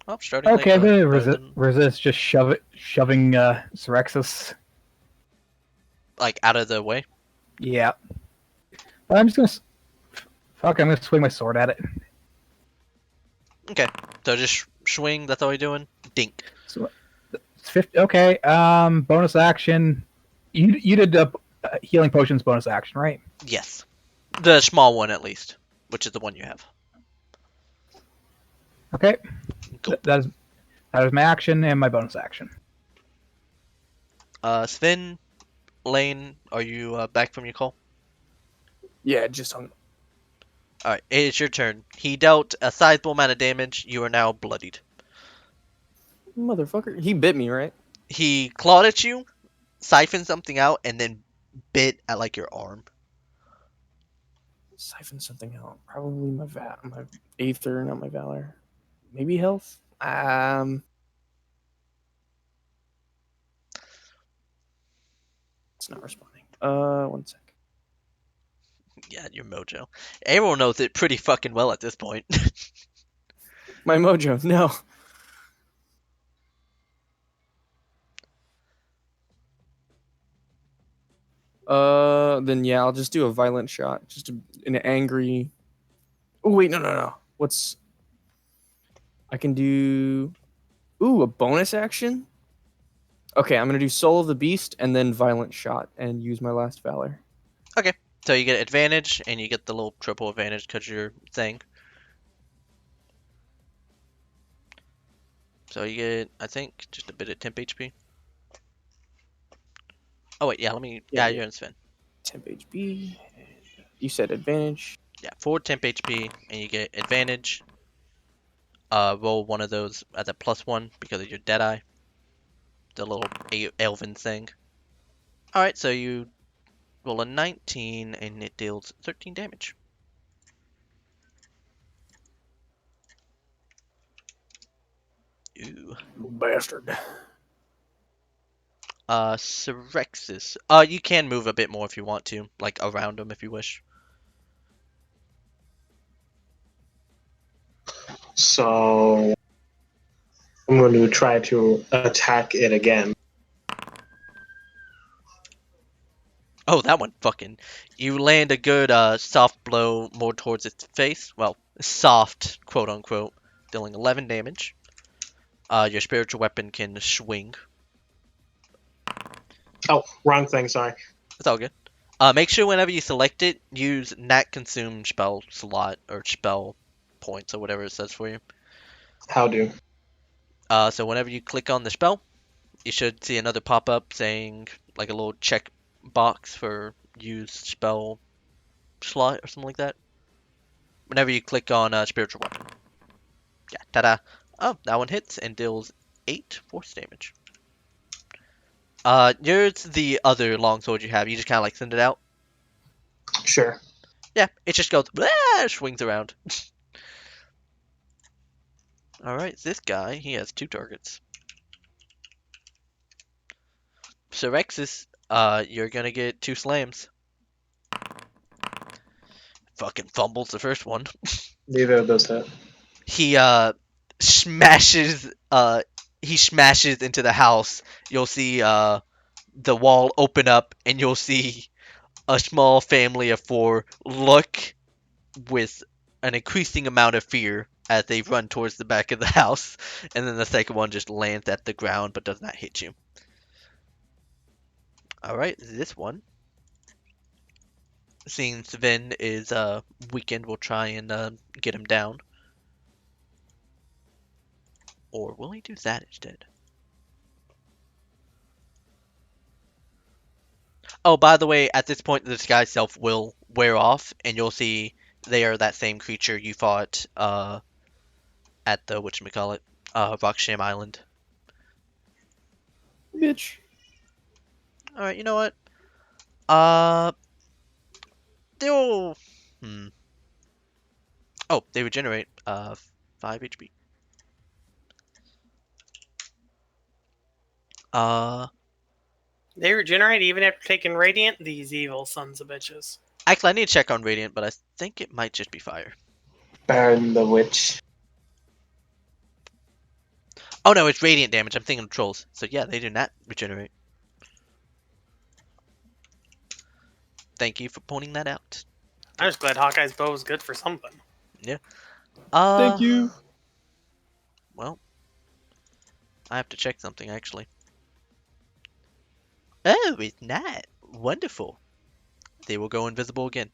Oh, starting lane, Okay, go I'm ahead. gonna Better than, resist just shoving Syrexis. like, out of the way. Yeah. But I'm just gonna fuck. I'm gonna swing my sword at it. Okay, so just swing. That's all you're doing. Dink. So it's 50. Okay. Bonus action. You did healing potions bonus action, right? Yes, the small one at least, which is the one you have. Okay. Gulp. That is my action and my bonus action. Sven, Lane, are you back from your call? Yeah, just hung. Alright, it's your turn. He dealt a sizable amount of damage. You are now bloodied. Motherfucker. He bit me, right? He clawed at you, siphoned something out, and then bit at like your arm. Siphon something out. Probably my Aether, not my Valor. Maybe health? It's not responding. 1 sec. Yeah, your mojo. Everyone knows it pretty fucking well at this point. My mojo, no. Then yeah, I'll just do a violent shot. Just an angry. Oh wait, no. I can do. Ooh, a bonus action. Okay, I'm gonna do Soul of the Beast and then violent shot and use my last Valor. Okay, so you get advantage, and you get the little triple advantage because you're thing. So you get, I think, just a bit of temp HP. Oh wait, yeah, let me. Yeah, you're in Sven. Temp HP. You said advantage. Yeah, 4 temp HP, and you get advantage. Roll one of those as a +1 because of your Deadeye. The little elven thing. Alright, so you roll a 19, and it deals 13 damage. Ooh. Bastard. Syrexis. You can move a bit more if you want to, like around him if you wish. So I'm going to try to attack it again. Oh, that one fucking. You land a good soft blow more towards its face. Well, soft, quote unquote, dealing 11 damage. Your spiritual weapon can swing. Oh, wrong thing, sorry. It's all good. Make sure whenever you select it, use Nat Consume spell slot or spell points or whatever it says for you. How do? So whenever you click on the spell, you should see another pop-up saying like a little check box for use spell slot or something like that. Whenever you click on spiritual weapon. Yeah, ta-da. Oh, that one hits and deals 8 force damage. Here's the other longsword you have. You just kind of like send it out. Sure. Yeah, it just goes, swings around. Alright, this guy, he has 2 targets. Syrexis, you're gonna get 2 slams. Fucking fumbles the first one. Neither of those hit. He, smashes, he smashes into the house. You'll see, the wall open up, and you'll see a small family of 4 look with an increasing amount of fear as they run towards the back of the house, and then the second one just lands at the ground but does not hit you. Alright, this one. Seeing Sven is weakened, we'll try and get him down. Or will he do that instead? Oh, by the way, at this point the disguise self will wear off, and you'll see they are that same creature you fought at the whatchamacallit, Rocksham Island. Bitch. Alright, you know what? They'll... Oh, they regenerate 5 HP. They regenerate even after taking Radiant? These evil sons of bitches. Actually, I need to check on Radiant, but I think it might just be fire. Baron the Witch. Oh no, it's radiant damage. I'm thinking of trolls. So yeah, they do not regenerate. Thank you for pointing that out. I'm just glad Hawkeye's bow is good for something. Thank you. Well, I have to check something actually. Oh, it's not. Wonderful. They will go invisible again.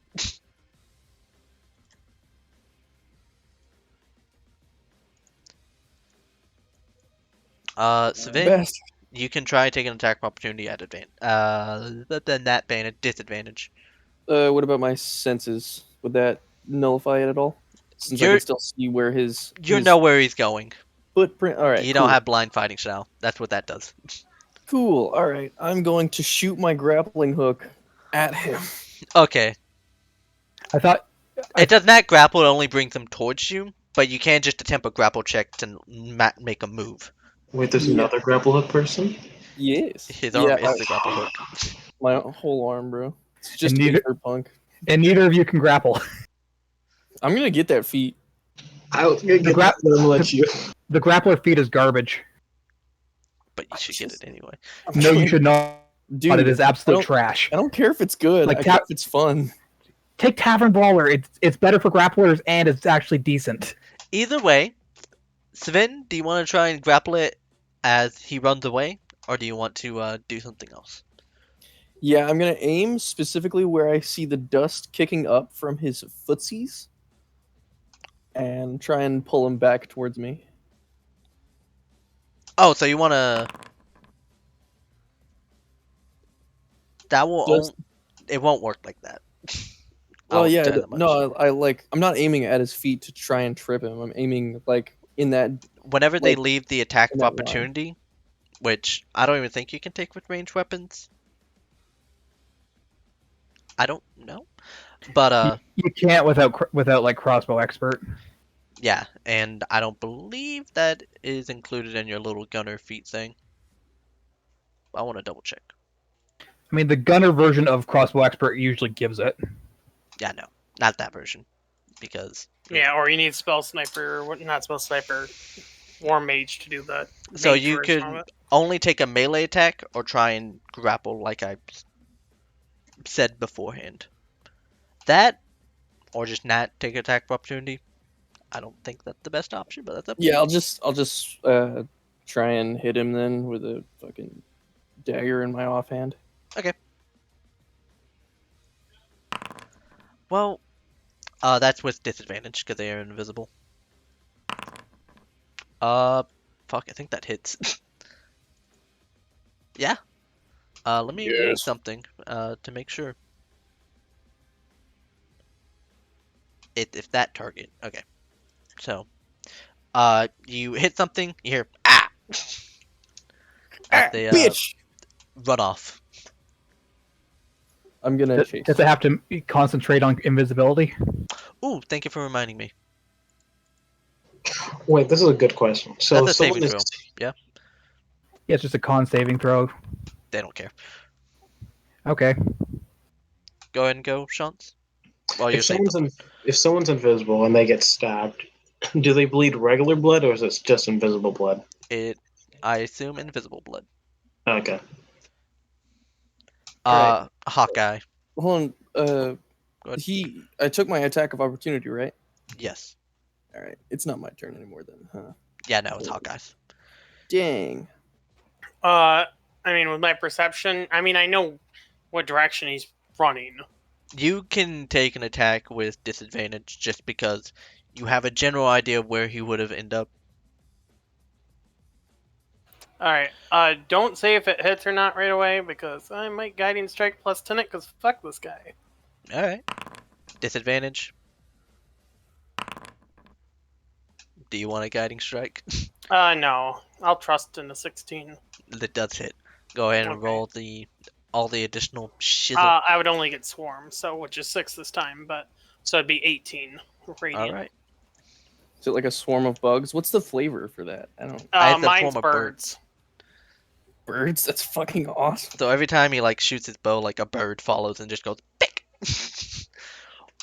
Savin, Best. you can try taking an attack of opportunity at disadvantage. What about my senses? Would that nullify it at all? Since I You're can still see where you his know where he's going. footprint. All right, You cool. don't have blind fighting style. That's what that does. Cool. All right, I'm going to shoot my grappling hook at him. Okay. I thought It does not grapple, it only brings them towards you, but you can just attempt a grapple check to make a move. Wait, there's Yeah. another grapple hook person? Yes. His Yeah, arm is the grapple hook. my whole arm, bro. It's just And neither- Aether punk. and neither of you can grapple. I'm gonna get that feat. I was gonna get gra- that, but I'm gonna let you. The grappler feat is garbage. But you should get it anyway. No, you should not. Dude, But it is I absolute don't- trash. I don't care if it's good. Like I care if it's fun. Take Tavern Brawler. It's better for grapplers and it's actually decent. Either way, Sven, do you want to try and grapple it as he runs away, or do you want to do something else? Yeah, I'm gonna aim specifically where I see the dust kicking up from his footsies, and try and pull him back towards me. Oh, so you want to... That will... Just- It won't work like that. Well, I'll yeah, tell you that much. no, I like. I'm not aiming at his feet to try and trip him. I'm aiming like in that. Whenever they like, leave the attack in of that line. opportunity, which I don't even think you can take with ranged weapons. I don't know. But, You can't without like crossbow expert. yeah, and I don't believe that is included in your little gunner feat thing. I want to double check. I mean, the gunner version of crossbow expert usually gives it. Yeah, no, not that version, because Yeah, or you need spell sniper, not spell sniper, war mage to do that. so mage you version could of it. only take a melee attack or try and grapple, like I said beforehand. That, or just not take attack of opportunity. I don't think that's the best option, but that's up to Yeah, you. I'll just try and hit him then with a fucking dagger in my offhand. Well, that's with disadvantage because they are invisible. Fuck, I think that hits. Yeah. Let me read Yes. something to make sure. If that target, okay. So, you hit something, you hear ah, as they Bitch! run off. I'm gonna chase. Does it have to concentrate on invisibility? Ooh, thank you for reminding me. Wait, this is a good question. So That's a saving someone throw. is Yeah, it's just a con saving throw. They don't care. Okay. Go ahead and go, Shantz. While you're if saying if someone's invisible and they get stabbed, do they bleed regular blood or is it just invisible blood? I assume invisible blood. Okay. Alright. Hawkeye. Hold on. Go ahead. I took my attack of opportunity, right? Yes. All right. It's not my turn anymore then, huh? Yeah, no, it's Hawkeye's. Dang. I mean, with my perception, I mean, I know what direction he's running. You can take an attack with disadvantage just because you have a general idea of where he would have ended up. All right. Don't say if it hits or not right away because I might guiding strike plus 10 it because fuck this guy. All right. Disadvantage. Do you want a guiding strike? No. I'll trust in the 16. That does hit. Go ahead and Okay. roll all the additional shizzle. I would only get swarm, so which is 6 this time, but so it'd be 18 radiant. All right. Is it like a swarm of bugs? What's the flavor for that? I don't. I said Mine's swarm of birds. Birds? That's fucking awesome. So every time he like shoots his bow, like a bird follows and just goes pick,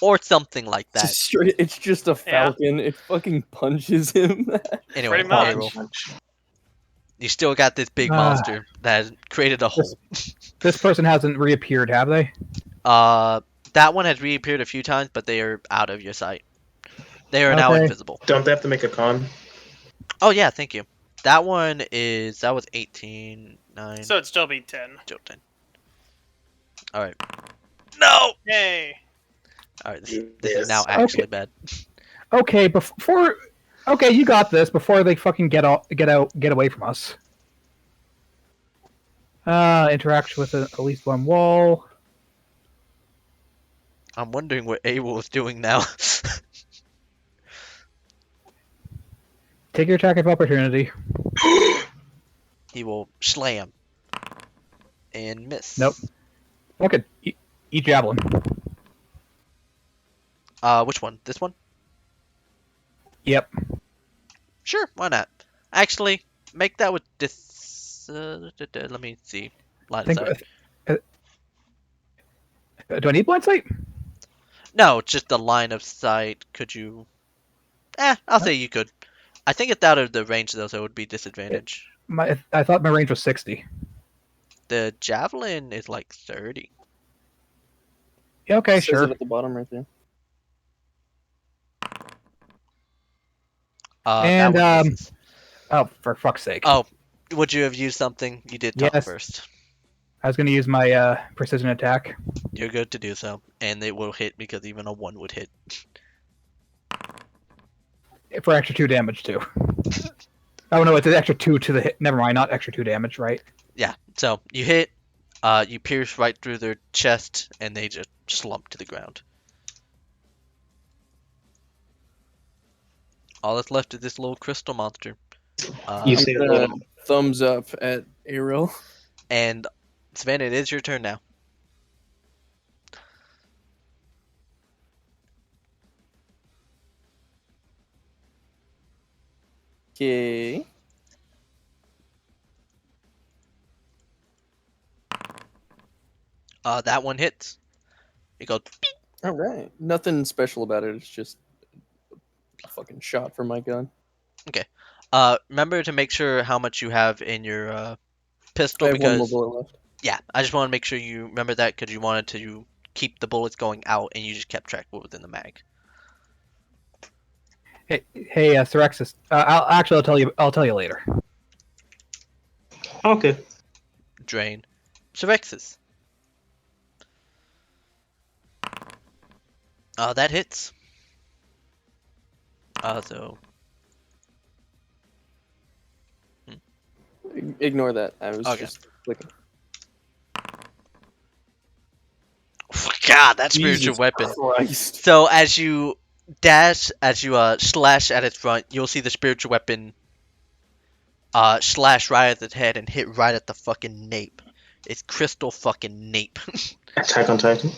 or something like It's that. just it's just a falcon. It fucking punches him. Anyway, pretty much. Arel. You still got this big monster that has created a hole. This person hasn't reappeared, have they? That one has reappeared a few times, but they are out of your sight. They are now Okay. invisible. Don't they have to make a con? Oh yeah, thank you. That was 18, 9, So it'd still be 10. 10. All right. No. Yay! All right. This is now Yes. actually Okay. bad. Okay, before. Okay, you got this. Before they fucking get away from us. Interaction with at least one wall. I'm wondering what Abel is doing now. Take your attack of opportunity. He will slam and miss. Nope. Okay, eat javelin. Which one? This one? Yep. Sure, why not? Actually, make that with this. Let me see. Line of Think, sight. do I need blind sight? No, just the line of sight. Could you? I'll say you could. I think it's out of the range though, so it would be disadvantage. I thought my range was 60. The javelin is like 30. Yeah, okay, Says sure. it at the bottom right there. And, that one misses. Oh, for fuck's sake. Oh, would you have used something? You did talk Yes. first. I was going to use my precision attack. You're good to do so, and it will hit because even a 1 would hit. For extra 2 damage, too. Oh, no, it's an extra 2 to the hit. Never mind, not extra 2 damage, right? Yeah, so you hit, you pierce right through their chest, and they just slump to the ground. All that's left is this little crystal monster. You say a little. Thumbs up at Arel. And Savannah, it is your turn now. Okay. That one hits. It goes. All right. Nothing special about it. It's just a fucking shot from my gun. Remember to make sure how much you have in your pistol I have one more because bullet left. yeah, I just want to make sure you remember that because you wanted to keep the bullets going out and you just kept track of what was in the mag. Hey, Thyrexis. I'll tell you later. Okay. Drain. Surexis. That hits. So Ignore that. I was Okay. just clicking. God, that spiritual Jesus weapon. Christ. So as you dash, slash at its front, you'll see the spiritual weapon slash right at its head and hit right at the fucking nape. It's crystal fucking nape, Attack on Titan.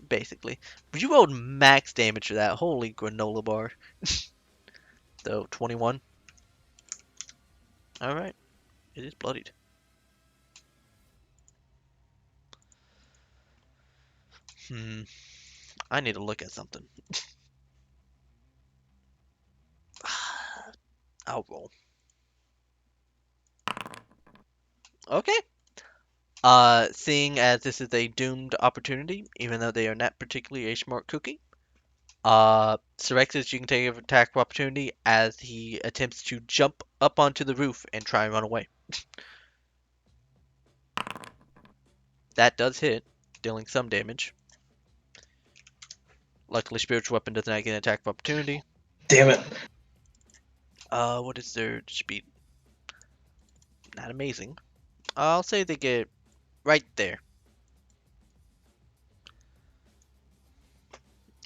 basically. But you rolled max damage for that. Holy granola bar. So 21. All right, it is bloodied. I need to look at something. I'll roll. Okay. Seeing as this is a doomed opportunity, even though they are not particularly a smart cookie, Surexis, you can take an attack of opportunity as he attempts to jump up onto the roof and try and run away. That does hit, dealing some damage. Luckily, spiritual weapon does not get an attack of opportunity. Damn it. What is their speed? Not amazing. I'll say they get right there.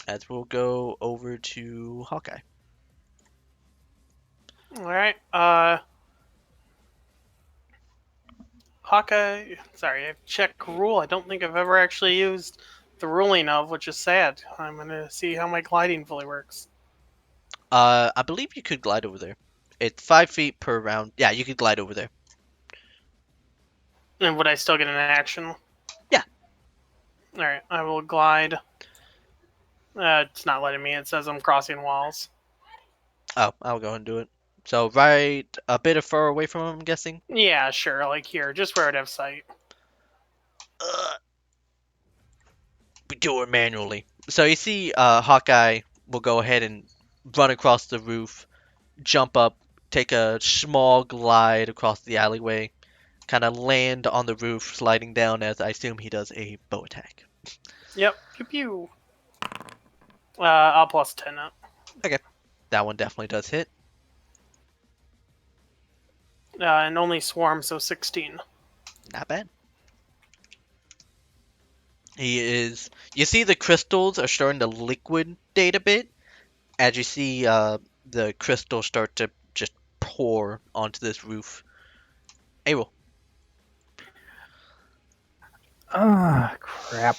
As we'll go over to Hawkeye. Alright, Hawkeye, sorry, I check rule. I don't think I've ever actually used the ruling of, which is sad. I'm gonna see how my gliding fully works. I believe you could glide over there. It's 5 feet per round. Yeah, you could glide over there. And would I still get an action? Yeah. Alright, I will glide. It's not letting me. It says I'm crossing walls. Oh, I'll go and do it. So right a bit of far away from him, I'm guessing. Yeah, sure. Like here, just where I'd have sight. We do it manually. So you see, Hawkeye will go ahead and run across the roof, jump up, take a small glide across the alleyway, kind of land on the roof, sliding down as I assume he does a bow attack. Yep. Pew pew. I'll plus 10 up. That one definitely does hit. And only swarm, so 16. Not bad. You see the crystals are starting to liquidate a bit as you see the crystals start to just pour onto this roof. Abel. Ah, crap.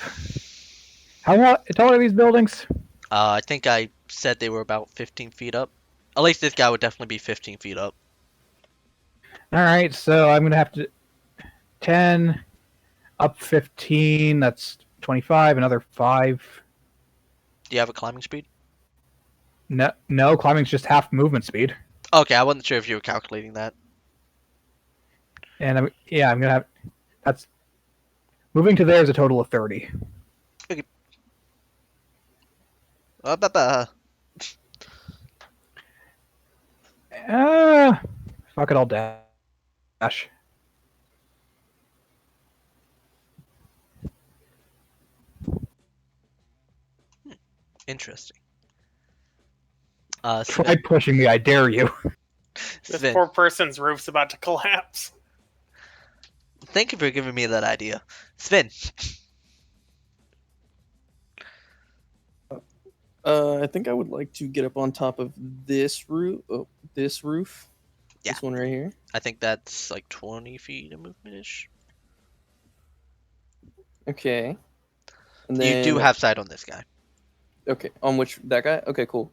How tall are these buildings? I think I said they were about 15 feet up. At least this guy would definitely be 15 feet up. All right, so I'm gonna have to 10 up 15. That's 25. Another 5. Do you have a climbing speed? No, climbing's just half movement speed. Okay, I wasn't sure if you were calculating that. And I'm gonna have that's moving to there is a total of 30. Ba-ba. Fuck it, I'll dash. Interesting. Try pushing me, I dare you. This Sven, poor person's roof's about to collapse. thank you for giving me that idea. Sven, I think I would like to get up on top of this roof. Oh, this roof. Yeah. This one right here. I think that's like 20 feet of movement-ish. Okay. And then You do have sight on this guy. Okay, on which that guy? Okay, cool.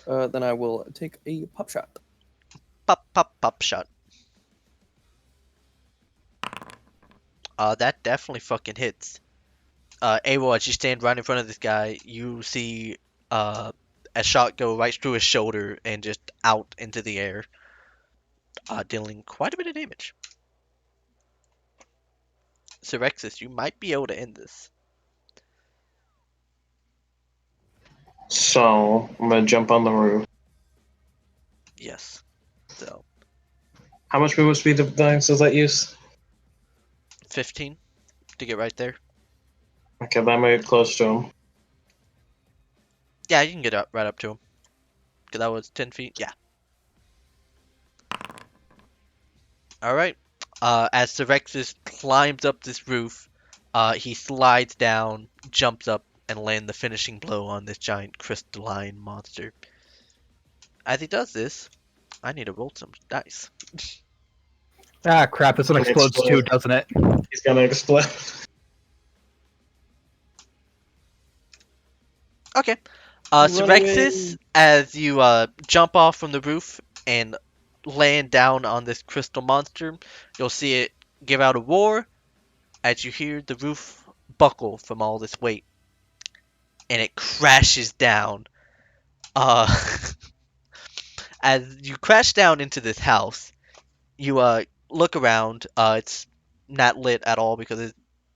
Then I will take a pop shot. Pop, pop, pop shot. That definitely fucking hits. Abel, as you stand right in front of this guy, you see a shot go right through his shoulder and just out into the air, dealing quite a bit of damage. Syrexis, you might be able to end this. So I'm gonna jump on the roof. Yes. So, How much movement speed does that use? 15 to get right there. Okay, that might get close to him. Yeah, you can get up right up to him. Cause that was 10 feet. Yeah. Alright. As Syrexis climbs up this roof, he slides down, jumps up, and lands the finishing blow on this giant crystalline monster. As he does this, I need to roll some dice. Ah, crap! This one Can explodes explode. too, doesn't it? He's gonna explode. Okay. Run Syrexis, away. as you jump off from the roof and land down on this crystal monster, you'll see it give out a roar as you hear the roof buckle from all this weight. And it crashes down. As you crash down into this house, you look around. It's not lit at all because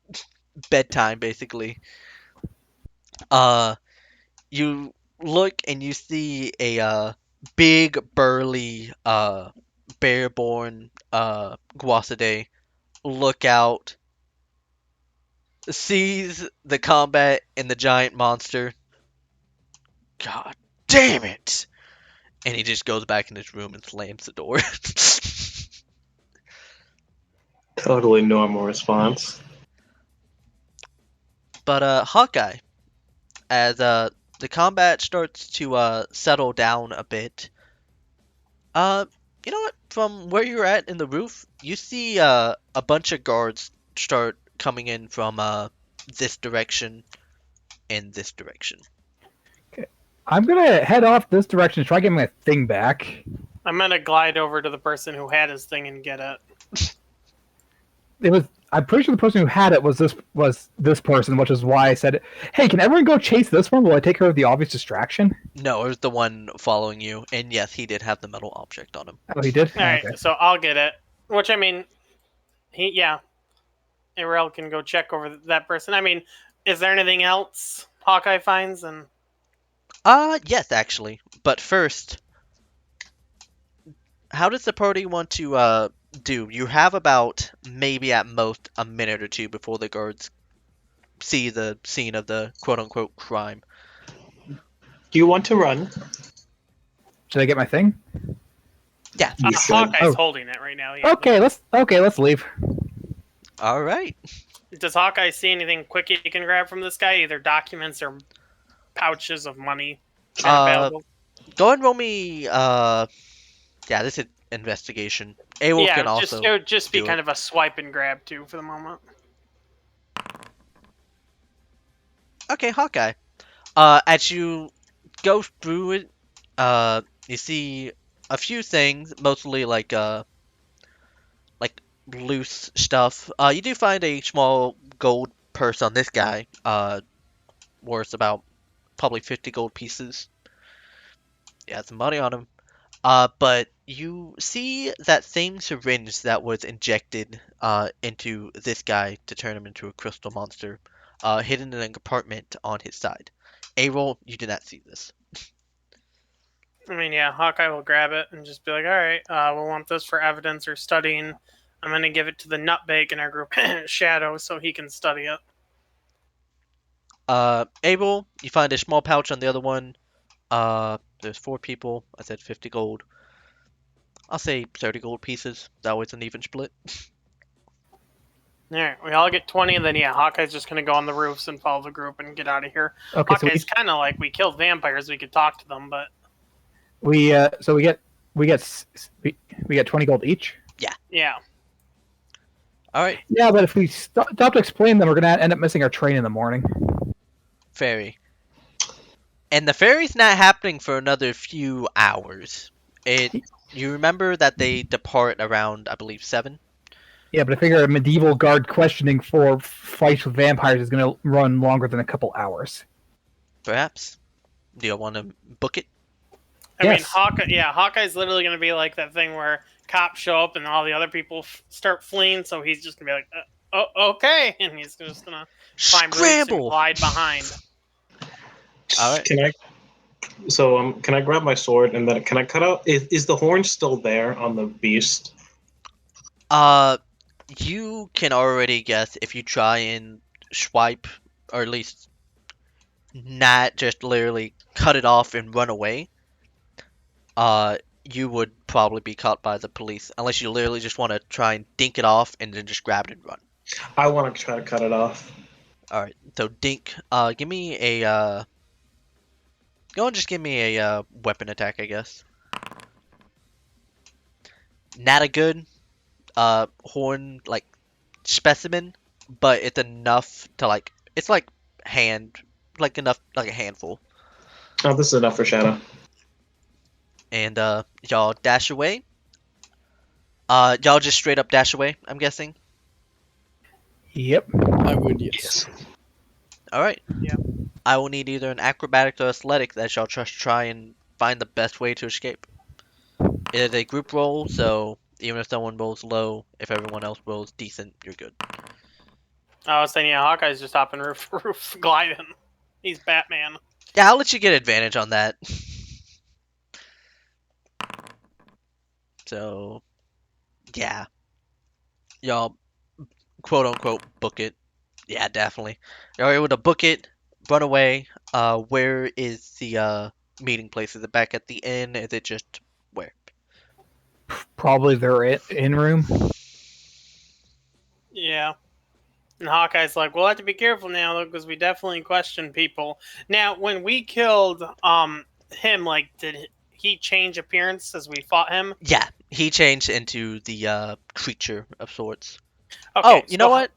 it's bedtime, basically. You look and you see a big, burly, bear-born Guasidae look out, sees the combat and the giant monster. God damn it! And he just goes back in his room and slams the door. Totally normal response. But Hawkeye, as the combat starts to settle down a bit, you know what? From where you're at in the roof, you see a bunch of guards start coming in from this direction and this direction. I'm gonna head off this direction to try getting my thing back. I'm gonna glide over to the person who had his thing and get it. it was. I'm pretty sure the person who had it was this person, which is why I said, "Hey, can everyone go chase this one while I take care of the obvious distraction?" No, it was the one following you, and yes, he did have the metal object on him. Oh, he did. All right, Okay. so I'll get it. Which I mean, Arel can go check over that person. I mean, is there anything else Hawkeye finds? And Yes, actually. But first, how does the party want to do? You have about maybe at most a minute or two before the guards see the scene of the quote-unquote crime. Do you want to run? Should I get my thing? Yeah. You should. Hawkeye's Oh. holding it right now. Yeah. Okay, let's leave. All right. Does Hawkeye see anything quick he can grab from this guy? Either documents or pouches of money available? Go and roll me. Yeah, this is investigation. Awolf Yeah, can also. it would just be do kind it. of a swipe and grab too for the moment. Okay, Hawkeye. As you go through it, you see a few things, mostly like loose stuff. You do find a small gold purse on this guy, worth about probably 50 gold pieces. Yeah, some money on him. But you see that same syringe that was injected into this guy to turn him into a crystal monster, hidden in a compartment on his side. Arel, you did not see this. I mean, yeah, Hawkeye will grab it and just be like, all right, we'll want this for evidence or studying. I'm going to give it to the nutbag in our group, Shadow, so he can study it. Abel, you find a small pouch on the other one. There's 4 people. I said 50 gold. I'll say 30 gold pieces. That was an even split. All right, we all get 20, and then, yeah, Hawkeye's just going to go on the roofs and follow the group and get out of here. Okay, so Hawkeye's kind of like, we killed vampires, we could talk to them, but... we get 20 gold each. Yeah. All right, Yeah, but if we stop to explain them, we're gonna end up missing our train in the morning. ferry. And the ferry's not happening for another few hours. You remember that they depart around, I believe, 7? Yeah, but I figure a medieval guard questioning for fights with vampires is gonna run longer than a couple hours. Perhaps. Do you want to book it? I mean, Yes. Hawkeye's literally going to be like that thing where cops show up and all the other people start fleeing, so he's just going to be like, oh, okay, and he's just going to climb roofs and Scramble! glide behind. All right. Can I grab my sword and then can I cut out? Is the horn still there on the beast? You can already guess if you try and swipe, or at least not just literally cut it off and run away. You would probably be caught by the police unless you literally just want to try and dink it off and then just grab it and run. I want to try to cut it off. All right. So dink. Give me a. Go and just give me a weapon attack, I guess. Not a good horn like specimen, but it's enough to like. It's like enough like a handful. Oh, this is enough for Shadow. And y'all dash away. Y'all just straight up dash away, I'm guessing. Yep. I would, yes. All right. Yeah. I will need either an acrobatic or athletic that y'all just try and find the best way to escape. It is a group roll, so even if someone rolls low, if everyone else rolls decent, you're good. I was saying, yeah, Hawkeye's just hopping roof gliding. He's Batman. Yeah, I'll let you get advantage on that. So, yeah. Y'all, quote unquote, book it. Yeah, definitely. You're able to book it, run away. Where is the meeting place? Is it back at the inn? Is it just where? Probably their in room. Yeah. And Hawkeye's like, we'll have to be careful now, though, because we definitely question people. Now, when we killed him, like, did he change appearance as we fought him? Yeah, he changed into the creature of sorts. Okay, Oh, you so know what?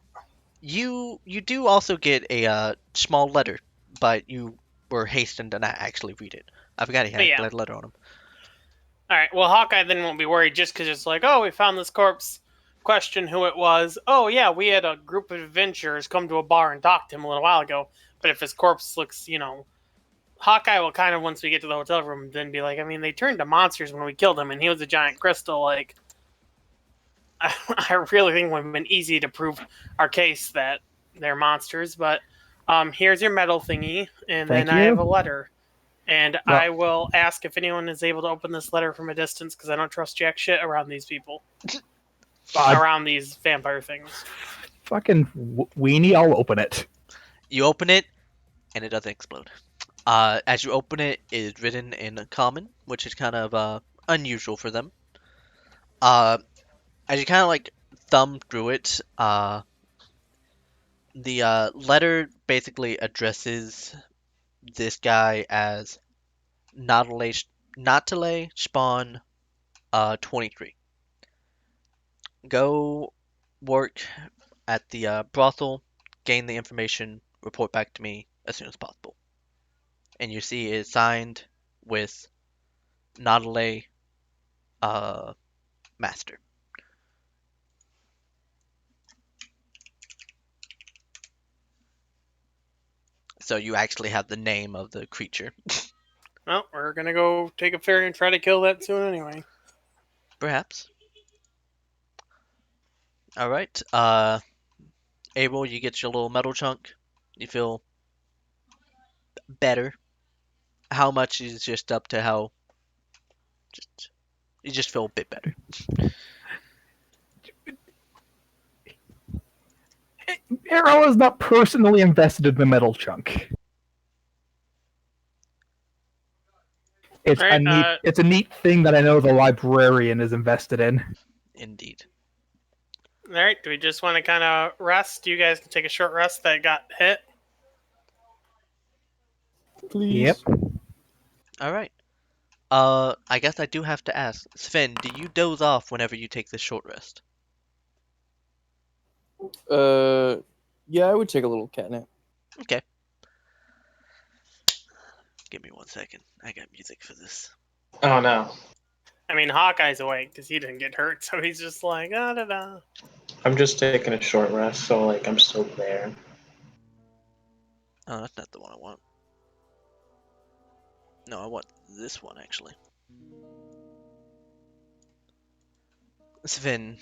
You do also get a small letter, but you were hastened to not actually read it. I forgot he had Yeah. a letter on him. All right, well, Hawkeye then won't be worried just because it's like, oh, we found this corpse. question who it was. Oh yeah, we had a group of adventurers come to a bar and talk to him a little while ago. But if his corpse looks, Hawkeye will kind of, once we get to the hotel room, then be like, I mean, they turned to monsters when we killed him, and he was a giant crystal. Like, I really think it would have been easy to prove our case that they're monsters. But here's your medal thingy, and Thank then I have you. a letter. And Well- I will ask if anyone is able to open this letter from a distance, because I don't trust jack shit around these people. Around these vampire things. Fucking weenie, I'll open it. You open it, and it doesn't explode. As you open it, it is written in common, which is kind of unusual for them. As you kind of like thumb through it, the letter basically addresses this guy as Natale Spawn 23. Go work at the brothel, gain the information, report back to me as soon as possible. And you see it's signed with Natale Master. So you actually have the name of the creature. Well, we're gonna go take a ferry and try to kill that soon anyway. Perhaps. Alright, Abel, you get your little metal chunk. You feel better. How much is just up to how you just feel a bit better. Arel is not personally invested in the metal chunk. It's Right, it's a neat thing that I know the librarian is invested in. Indeed. All right, do we just want to kind of rest? You guys can take a short rest that got hit. Please. Yep. Alright. I guess I do have to ask. Sven, do you doze off whenever you take this short rest? Yeah, I would take a little cat nap. Okay. Give me 1 second. I got music for this. Oh no. I mean, Hawkeye's awake because he didn't get hurt, so he's just like, ah, da, da. I'm just taking a short rest, so like I'm still there. Oh, that's not the one I want. No, I want this one, actually. Sven,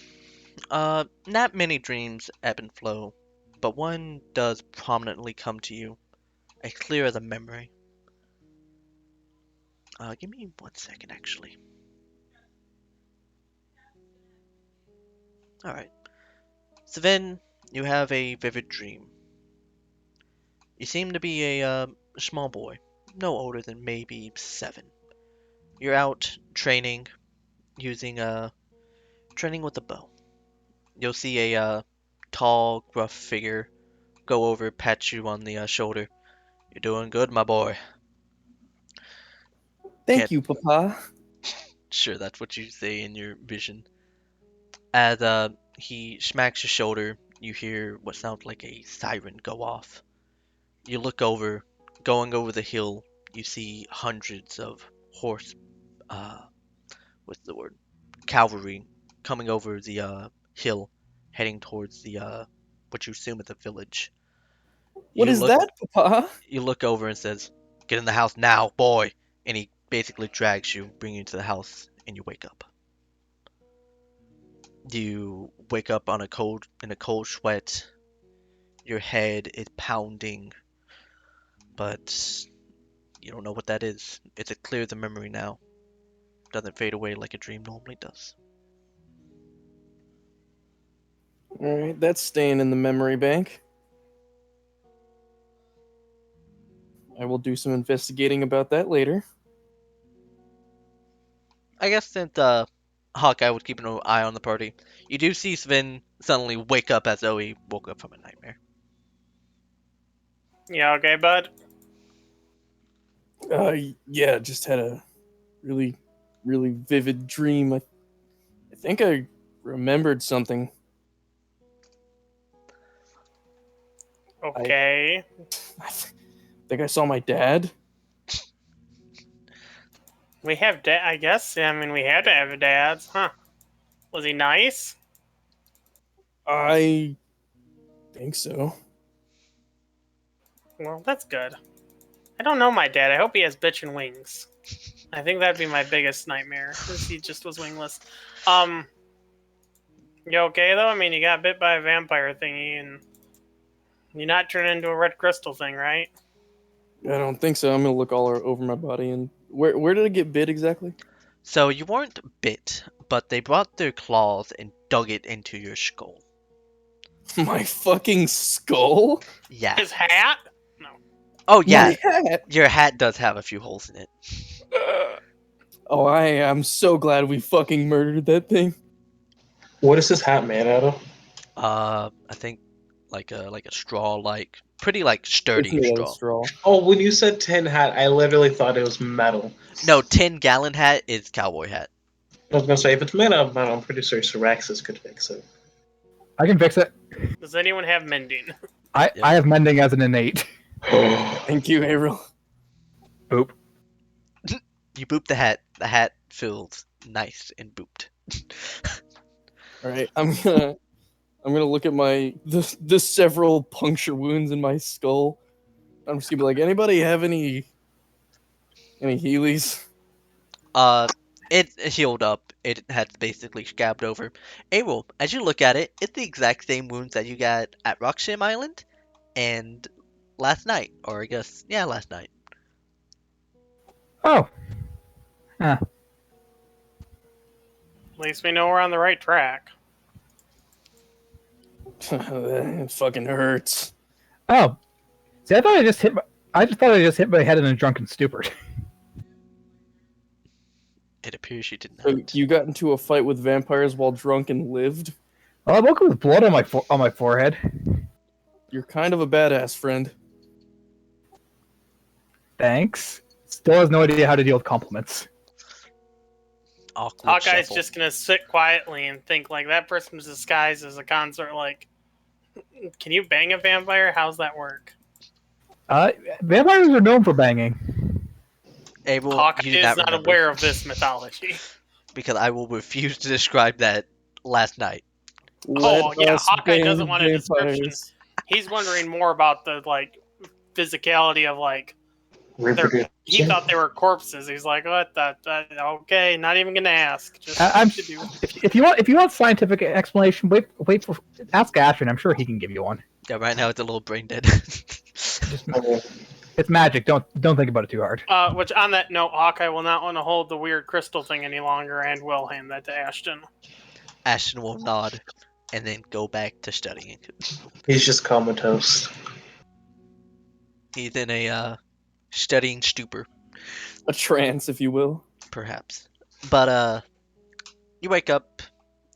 not many dreams ebb and flow, but one does prominently come to you, as clear as a memory. Give me 1 second, actually. Alright. Sven, you have a vivid dream. You seem to be a small boy, no older than maybe 7. You're out training, training with a bow. You'll see a tall, gruff figure go over, pat you on the shoulder. You're doing good, my boy. Thank Can't- you, Papa. Sure, that's what you say in your vision. As he smacks your shoulder, you hear what sounds like a siren go off. You look over, going over the hill, you see hundreds of horse, what's the word? Cavalry coming over the hill, heading towards the what you assume is a village. What You is look, that, Papa? You look over and says, "Get in the house now, boy!" And he basically drags you, bringing you to the house, and you wake up. You wake up in a cold sweat. Your head is pounding, but you don't know what that is. It's a clear the memory now. Doesn't fade away like a dream normally does. Alright, that's staying in the memory bank. I will do some investigating about that later. I guess since Hawkeye would keep an eye on the party, you do see Sven suddenly wake up as though he woke up from a nightmare. Yeah, okay, bud. Yeah, just had a really, really vivid dream. I think I remembered something. Okay. I think I saw my dad. We have I guess. I mean, we had to have dads, huh? Was he nice? I think so. Well, that's good. I don't know my dad. I hope he has bitchin' wings. I think that'd be my biggest nightmare, if he just was wingless. You okay though? I mean, you got bit by a vampire thingy, and you're not turning into a red crystal thing, right? I don't think so. I'm gonna look all over my body and where did I get bit exactly? So you weren't bit, but they brought their claws and dug it into your skull. My fucking skull? Yeah. His hat? No. Oh yeah, My hat. your hat does have a few holes in it. Oh, I am so glad we fucking murdered that thing. What is this hat made out of? I think like a straw, like pretty like It's sturdy made out of straw. straw. Oh, when you said tin hat, I literally thought it was metal. No, 10-gallon hat is cowboy hat. I was gonna say, if it's made out of metal, I'm pretty sure Syraxis could fix it. I can fix it. Does anyone have mending? I have mending as an innate. Thank you, Arel. Boop. You boop the hat. The hat feels nice and booped. Alright, I'm gonna look at the several puncture wounds in my skull. I'm just gonna be like, anybody have any Heelys? It healed up. It had basically scabbed over. Arel, as you look at it, it's the exact same wounds that you got at Rocksham Island and last night, or I guess, yeah, last night. Oh. Huh. At least we know we're on the right track. It fucking hurts. Oh. See, I just thought I just hit my head in a drunken stupor. It appears you did So not. you got into a fight with vampires while drunk and lived? Well, I woke up with blood on my forehead. You're kind of a badass, friend. Thanks. Still has no idea how to deal with compliments. Awkward Hawkeye's shuffle. just gonna sit quietly and think like that person's disguised as a consort. Like, can you bang a vampire? How's that work? Vampires are known for banging. Arel, Hawkeye you did is not not remember, aware of this mythology. because I will refuse to describe that last night. Oh, yeah, us Hawkeye bang doesn't want a description. vampires. He's wondering more about the like physicality of like Reproduce. he thought they were corpses. He's like, what the okay, not even gonna ask. Just I'm to do. if you want scientific explanation, wait for ask Ashton. I'm sure he can give you one. Yeah, right now it's a little brain dead. I mean, It's magic. Don't think about it too hard. Which on that note, Hawkeye will not want to hold the weird crystal thing any longer and will hand that to Ashton. Ashton will nod and then go back to studying. he's just comatose. He's in a studying stupor, A trance, if you will. perhaps. But you wake up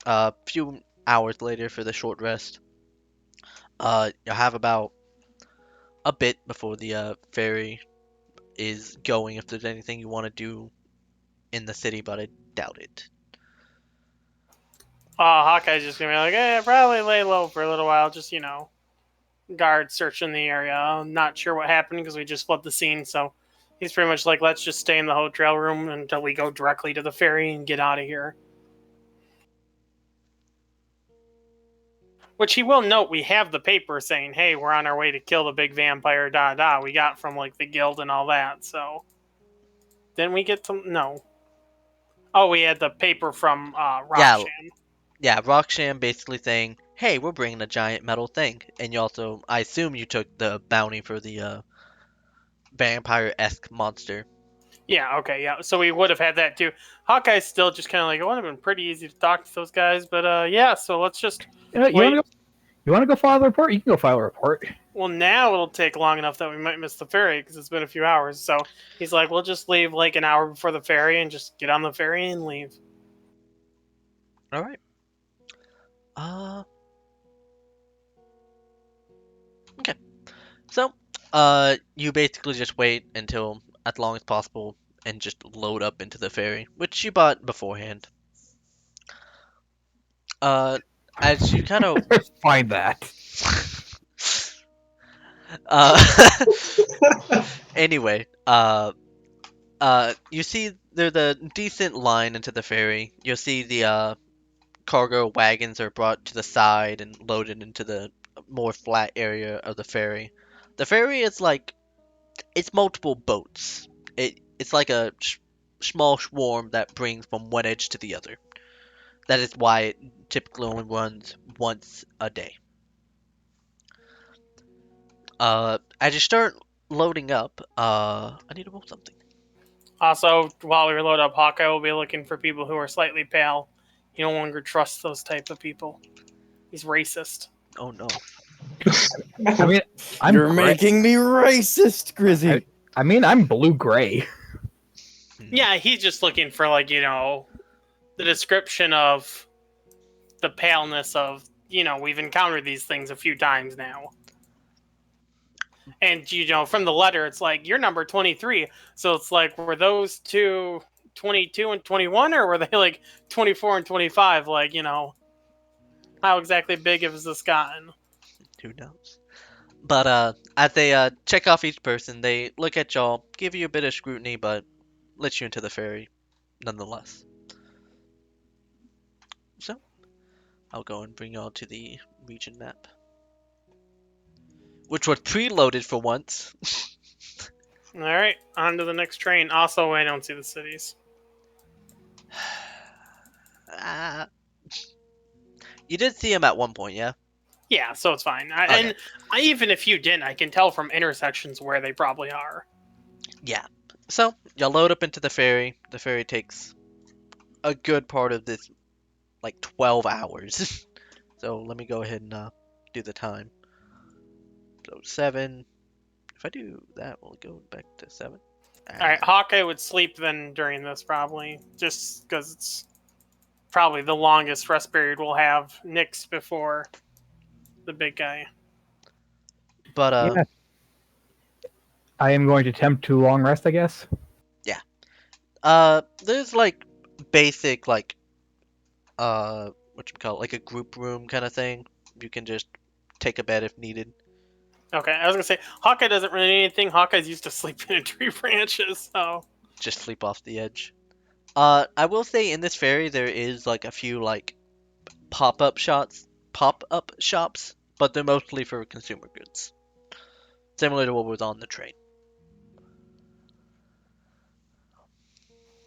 a few hours later for the short rest. You'll have about a bit before the ferry is going if there's anything you want to do in the city, but I doubt it. Hawkeye's just gonna be like, probably lay low for a little while, just guard searching the area. I'm not sure what happened because we just fled the scene, so he's pretty much like, let's just stay in the hotel room until we go directly to the ferry and get out of here. Which he will note, we have the paper saying, hey, we're on our way to kill the big vampire, we got from, like, the guild and all that, so... Didn't we get some... No. Oh, we had the paper from, Rocksham. Yeah, Rocksham basically saying, hey, we're bringing a giant metal thing. And you also, I assume you took the bounty for the vampire-esque monster. Yeah, okay, yeah. So we would have had that, too. Hawkeye's still just kind of like, it would have been pretty easy to talk to those guys, but, yeah, so let's just... You want to go file a report? You can go file a report. Well, now it'll take long enough that we might miss the ferry because it's been a few hours. So he's like, we'll just leave like an hour before the ferry and just get on the ferry and leave. All right. Okay. So, you basically just wait until as long as possible and just load up into the ferry, which you bought beforehand. As you kind of Find that. anyway, you see there's a decent line into the ferry. You'll see the cargo wagons are brought to the side and loaded into the more flat area of the ferry. The ferry is like it's multiple boats. It's like a small swarm that brings from one edge to the other. That is why it typically only runs once a day. As you start loading up, I need to roll something. Also, while we load up, Hawkeye will be looking for people who are slightly pale. He no longer trusts those type of people. He's racist. Oh no. I mean, I'm You're gray. making me racist, Grizzy. I mean, I'm blue-gray. Yeah, he's just looking for, like, the description of the paleness of, we've encountered these things a few times now. And, from the letter, it's like, you're number 23. So it's like, were those two 22 and 21, or were they like 24 and 25? Like, how exactly big has this gotten? Who knows? But as they check off each person, they look at y'all, give you a bit of scrutiny, but let you into the ferry nonetheless. So, I'll go and bring y'all to the region map. Which was preloaded for once. All right, on to the next train. Also, I don't see the cities. You did see him at one point, yeah? Yeah, so it's fine. Okay. And even if you didn't, I can tell from intersections where they probably are. Yeah. So, y'all load up into the ferry. The ferry takes a good part of this, like 12 hours. So, let me go ahead and do the time. So, 7. If I do that, we'll go back to 7. All right, Hawkeye would sleep then during this probably, just because it's probably the longest rest period we'll have. Nick's before the big guy. But, Yeah. I am going to attempt to long rest, I guess. there's like basic, like, what you call it, like a group room kind of thing. You can just take a bed if needed. Okay, I was gonna say Hawkeye doesn't really need anything. Hawkeye's used to sleeping in tree branches, so Just sleep off the edge. I will say in this ferry there is like a few like pop-up shops, but they're mostly for consumer goods. Similar to what was on the train.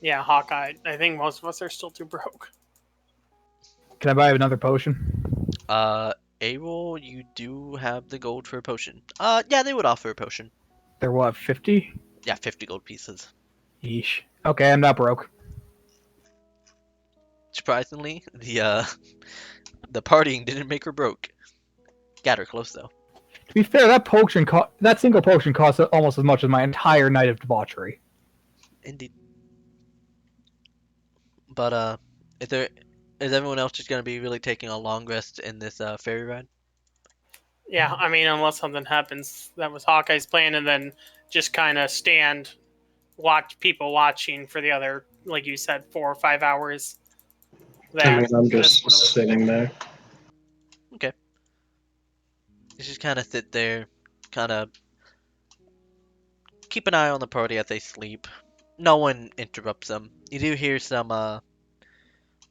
yeah, Hawkeye. I think most of us are still too broke. Can I buy another potion? Arel, you do have the gold for a potion. Yeah, they would offer a potion. They're what, 50? Yeah, 50 gold pieces. Yeesh. Okay, I'm not broke. Surprisingly, the partying didn't make her broke. Got her close though. To be fair, that single potion costs almost as much as my entire night of debauchery. Indeed. But is everyone else just gonna be really taking a long rest in this ferry ride? Yeah, I mean, unless something happens, that was Hawkeye's plan, and then just kind of watch people watching for the other, like you said, 4 or 5 hours. I mean, I'm That's just what it was. sitting there. Okay. You just kind of sit there, kind of keep an eye on the party as they sleep. No one interrupts them. You do hear some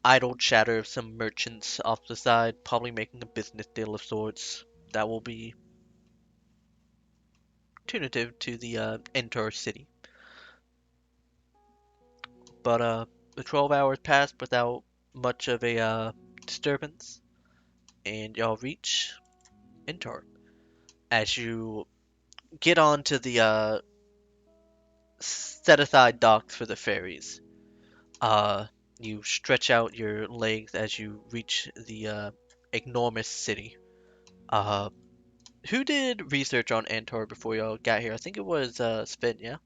idle chatter of some merchants off the side, probably making a business deal of sorts that will be punitive to the entire city. But the 12 hours pass without much of a disturbance, and y'all reach Entor. As you get onto the set aside docks for the ferries, you stretch out your legs as you reach the enormous city. Uh, who did research on Antor before y'all got here? I think it was Sven, yeah?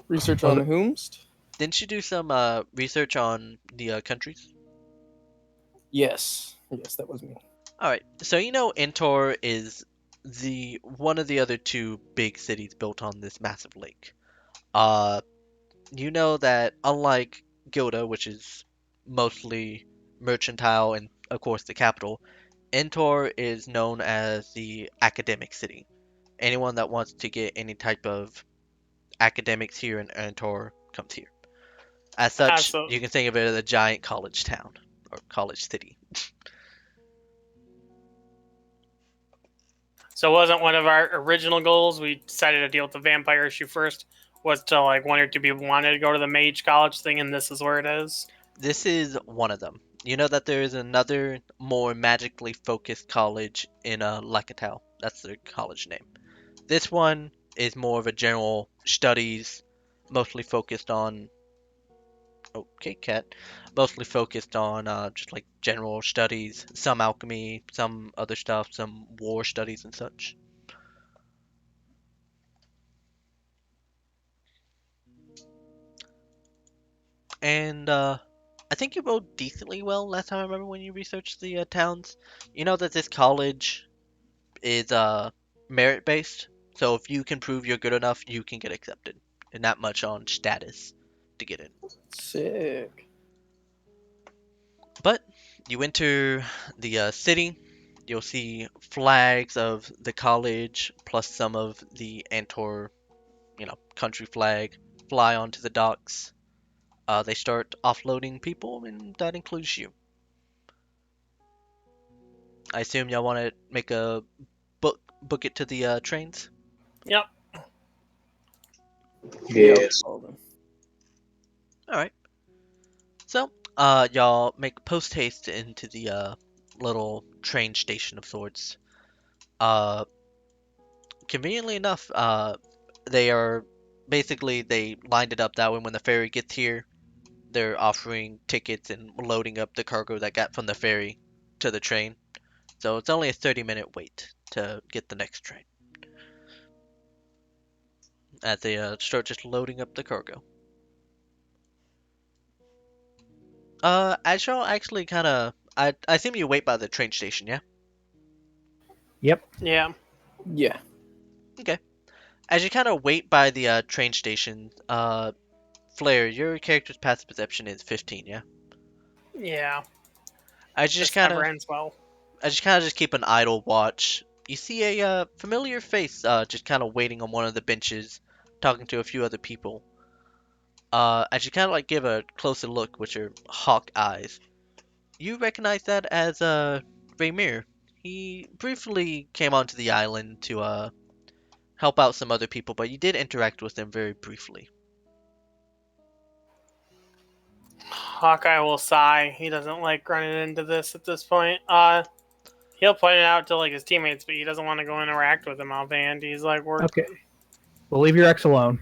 Research Was on it- whomst? Didn't you do some research on the countries? Yes. Yes, that was me. Alright, so you know Entor is the one of the other two big cities built on this massive lake. Uh, you know that unlike Gilda, which is mostly mercantile and of course the capital, Entor is known as the academic city. Anyone that wants to get any type of academics here in Entor comes here. As such, Absolutely. you can think of it as a giant college town or college city. So wasn't one of our original goals, we decided to deal with the vampire issue first, was to like one or two people wanted to go to the mage college thing, and this is where it is. This is one of them. You know that there is another more magically focused college in Lakatau. That's their college name. This one is more of a general studies, mostly focused on. Okay, cat. Mostly focused on just like general studies, some alchemy, some other stuff, some war studies and such. And I think you rolled decently well last time I remember when you researched the towns. You know that this college is merit based, so if you can prove you're good enough, you can get accepted, and not much on status to get in. Sick. But you enter the city, you'll see flags of the college plus some of the Antor, country flag fly onto the docks. They start offloading people, and that includes you. I assume y'all want to make a book it to the trains. Yep. Yes. All of them. All right. So, y'all make post haste into the little train station of sorts. Uh, Conveniently enough, they are basically they lined it up that way. When the ferry gets here, they're offering tickets and loading up the cargo that got from the ferry to the train. So it's only a 30-minute wait to get the next train. As they start just loading up the cargo. As y'all actually kind of, I assume you wait by the train station, yeah? Yep. Yeah. Yeah. Okay. As you kind of wait by the train station, Flair, your character's passive perception is 15, yeah? Yeah. I just This kind never of, ends well. I just kind of just keep an idle watch. You see a familiar face, just kind of waiting on one of the benches, talking to a few other people. As you kind of like give a closer look with your hawk eyes, you recognize that as Raymir. He briefly came onto the island to help out some other people, but you did interact with him very briefly. Hawkeye will sigh. He doesn't like running into this at this point. He'll point it out to like his teammates, but he doesn't want to go interact with them offhand. He's like, "We're Okay. We'll leave your ex alone.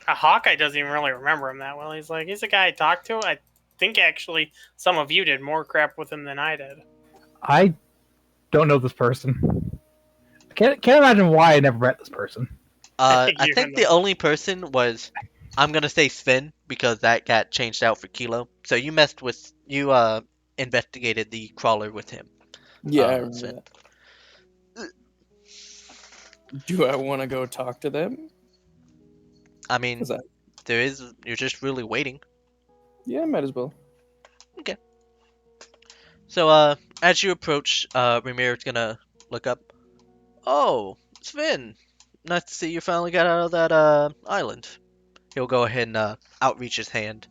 Hawkeye doesn't even really remember him that well. He's like, he's a guy I talked to. I think actually some of you did more crap with him than I did." I don't know this person. Can't imagine why I never met this person. I You think know. the only person was, I'm gonna say Sven because that got changed out for Kilo. So you investigated the crawler with him. Yeah, I remember Sven. that. Do I want to go talk to them? I mean, 'Cause you're just really waiting. yeah, might as well. So as you approach, Ramiro's gonna look up. Oh, Sven, nice to see you finally got out of that island. He'll go ahead and outreach his hand.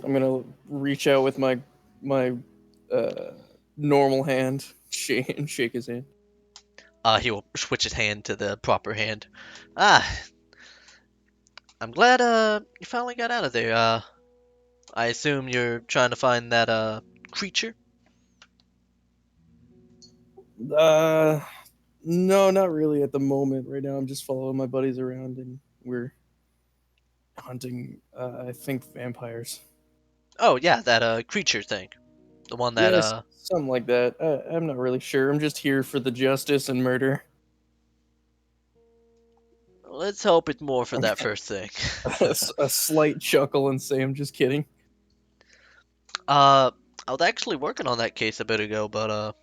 I'm gonna reach out with my uh, normal hand, and shake his hand. He will switch his hand to the proper hand. Ah, I'm glad you finally got out of there. I assume you're trying to find that creature. Uh, no, not really at the moment. Right now, I'm just following my buddies around, and we're hunting. I think vampires. Oh yeah, that creature thing. The one that Yes, something like that. I'm not really sure. I'm just here for the justice and murder. let's hope it's more for that first thing. A slight chuckle and say, "I'm just kidding." I was actually working on that case a bit ago, but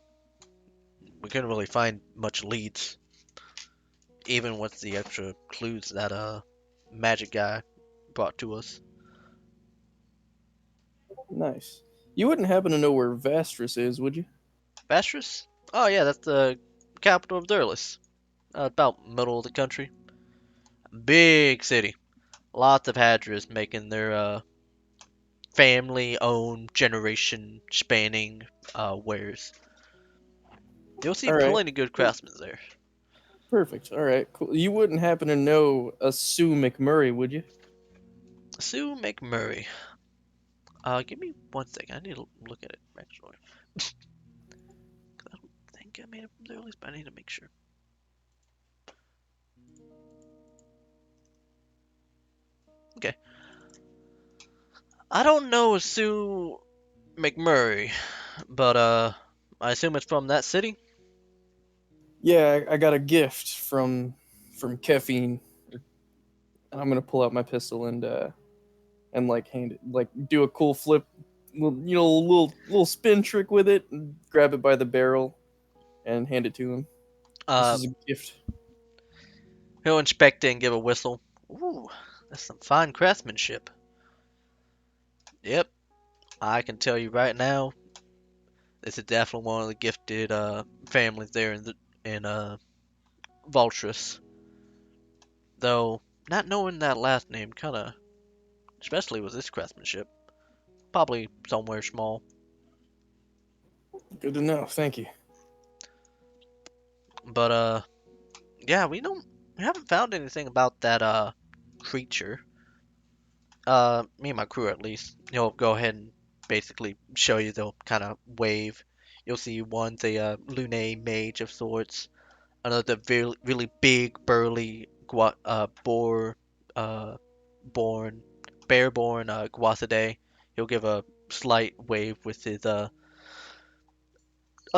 we couldn't really find much leads, even with the extra clues that magic guy brought to us. Nice. You wouldn't happen to know where Vastris is, would you? Vastris? Oh yeah, that's the capital of Durlis. About middle of the country. Big city. Lots of Hadras making their family-owned, generation-spanning wares. You'll see All right. plenty good Cool. craftsmen there. Perfect. All right. Cool. You wouldn't happen to know a Sue McMurray, would you? Sue McMurray. Give me 1 second. I need to look at it actually. 'Cause I don't think I made it from the earliest, but I need to make sure. Okay. I don't know a Sue McMurray, but I assume it's from that city. Yeah, I got a gift from Caffeine, and I'm gonna pull out my pistol and like hand it, like do a cool flip, little spin trick with it, and grab it by the barrel and hand it to him. This Uh, is a gift. he'll inspect it and give a whistle. Ooh, that's some fine craftsmanship. Yep, I can tell you right now, this is definitely one of the gifted families there in Voltrus. Though not knowing that last name, kind of, especially with this craftsmanship, probably somewhere small. Good to know. Thank you. But yeah, we haven't found anything about that creature. Me and my crew at least. He'll go ahead and basically show you. They'll kind of wave. You'll see one's a Lune mage of sorts. Another very really big burly boar born bear-born Guasidae. He'll give a slight wave with his a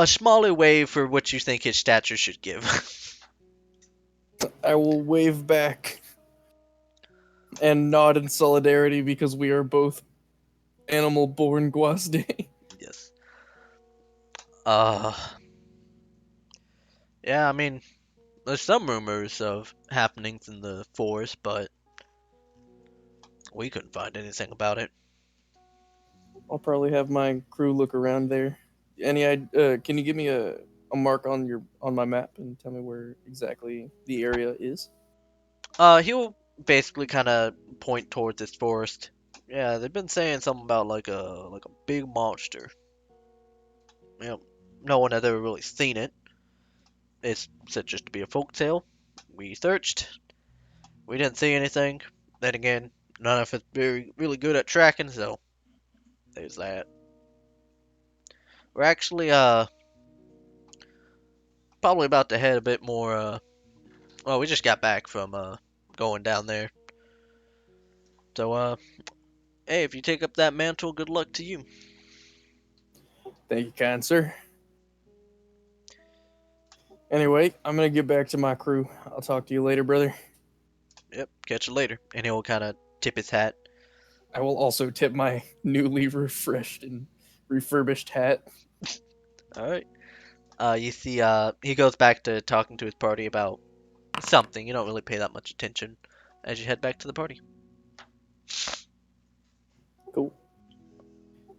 smaller wave for what you think his stature should give. I will wave back and nod in solidarity because we are both animal-born Guasde. Yes. Uh, yeah, I mean, there's some rumors of happenings in the forest, but we couldn't find anything about it. I'll probably have my crew look around there. Can you give me a mark on my map and tell me where exactly the area is? He'll basically kind of point towards this forest. Yeah, they've been saying something about like a big monster. You know, no one has ever really seen it. It's said just to be a folk tale. We searched. We didn't see anything. Then again, none of us very really good at tracking, so there's that. We're actually probably about to head a bit more well, we just got back from going down there. So hey, if you take up that mantle, good luck to you. Thank you, kind sir. Anyway, I'm gonna get back to my crew. I'll talk to you later, brother. Yep, catch you later. And he'll kind of tip his hat. I will also tip my newly refreshed and refurbished hat. All right. You see, he goes back to talking to his party about something. You don't really pay that much attention as you head back to the party. Cool.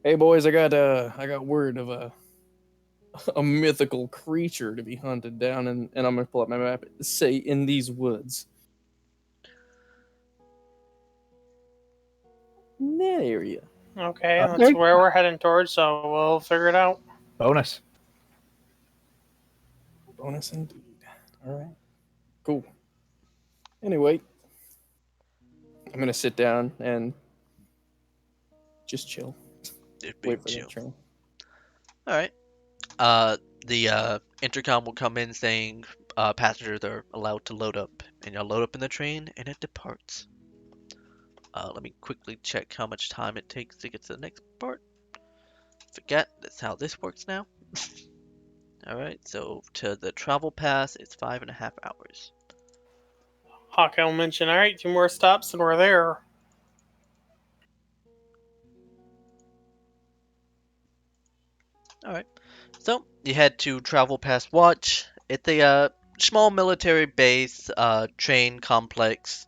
Hey boys, I got word of a mythical creature to be hunted down, and I'm gonna pull up my map. Say in these woods. In that area. Okay, Okay. that's where we're heading towards, so we'll figure it out. Bonus. Bonus indeed. All right. Cool. Anyway, I'm gonna sit down and just chill. Just Wait being for chill. that train. All right. The intercom will come in saying passengers are allowed to load up, and you'll load up in the train, and it departs. Let me quickly check how much time it takes to get to the next part. Forget that's how this works now. All right, so to the travel pass, it's 5.5 hours. Hawkeye will mention, all right, 2 more stops and we're there. All right, so you head to Travel Pass Watch. It's a small military base, train complex,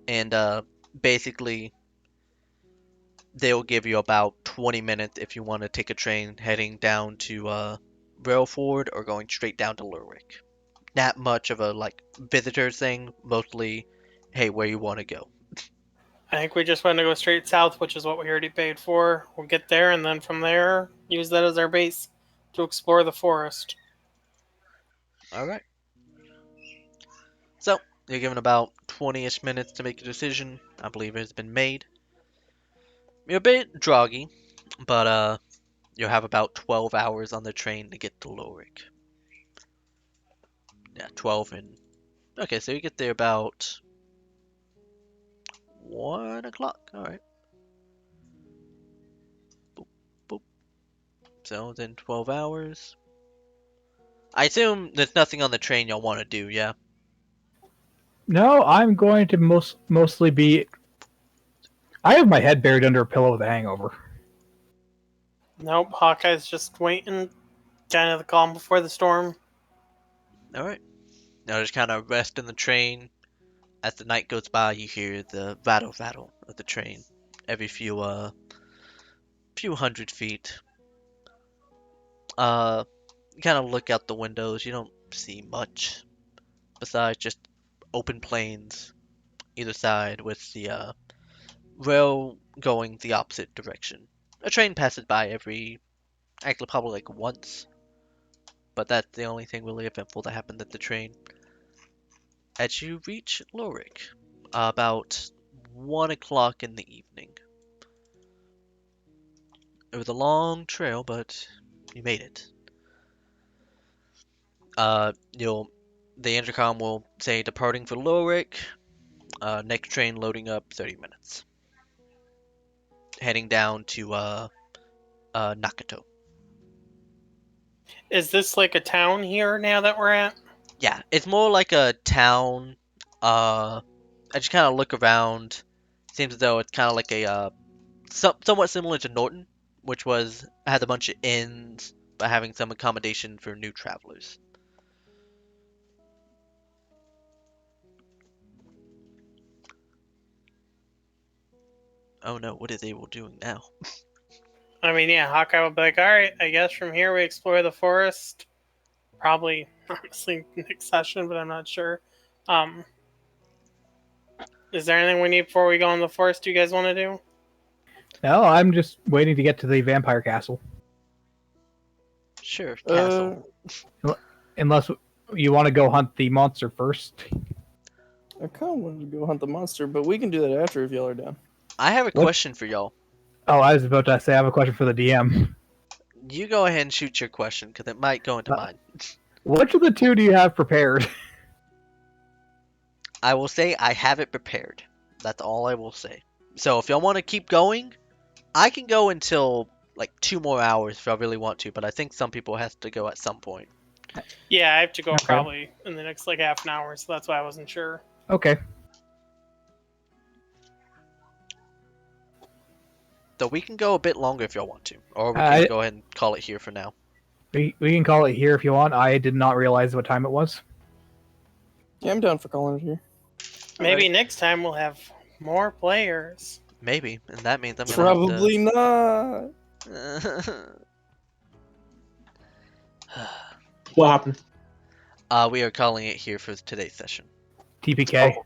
and basically they'll give you about 20 minutes if you want to take a train heading down to Railford or going straight down to Lurwick. Not much of a like visitor thing, mostly, hey, where you want to go. I think we just want to go straight south, which is what we already paid for. We'll get there, and then from there, use that as our base to explore the forest. All right. So you're given about 20-ish minutes to make a decision. I believe it has been made. You're a bit droggy, but you'll have about 12 hours on the train to get to Lorik. Yeah, 12 and okay, so you get there about 1 o'clock. All right. Boop, boop. So then 12 hours. I assume there's nothing on the train you'll want to do, yeah? No, I'm going to mostly be. I have my head buried under a pillow with a hangover. Nope, Hawkeye's just waiting, kind of the calm before the storm. All right. Now just kind of rest in the train. As the night goes by, you hear the rattle of the train every few hundred feet. You kind of look out the windows. You don't see much besides just open plains either side with the rail going the opposite direction. A train passes by actually probably like once, but that's the only thing really eventful that happened at the train. As you reach Lorik, about 1 o'clock in the evening. It was a long trail, but you made it. The intercom will say departing for Lorik. Next train loading up 30 minutes. Heading down to Nakato. Is this like a town here now that we're at? Yeah, it's more like a town. I just kind of look around. Seems as though it's kind of like a somewhat similar to Norton, which had a bunch of inns, but having some accommodation for new travelers. Oh no, what is Abel doing now? I mean, yeah, Hawkeye will be like, alright, I guess from here we explore the forest. Probably, honestly, next session, but I'm not sure. Um, is there anything we need before we go in the forest you guys want to do? No, I'm just waiting to get to the vampire castle. Sure, castle. Unless you want to go hunt the monster first. I kind of wanted to go hunt the monster, but we can do that after if y'all are down. I have a What? question for y'all. Oh, I was about to say I have a question for the DM. You go ahead and shoot your question, because it might go into mine. Which of the two do you have prepared? I will say I have it prepared. That's all I will say. So if y'all want to keep going, I can go until like 2 more hours if y'all really want to, but I think some people have to go at some point. Yeah, I have to go Okay. probably in the next like half an hour, so that's why I wasn't sure. Okay. So we can go a bit longer if y'all want to, or we can go ahead and call it here for now. We can call it here if you want. I did not realize what time it was. Yeah, I'm down for calling it here. Maybe next time we'll have more players. Maybe, and that means I'm gonna Probably not. have to... What happened? We are calling it here for today's session. TPK. Oh.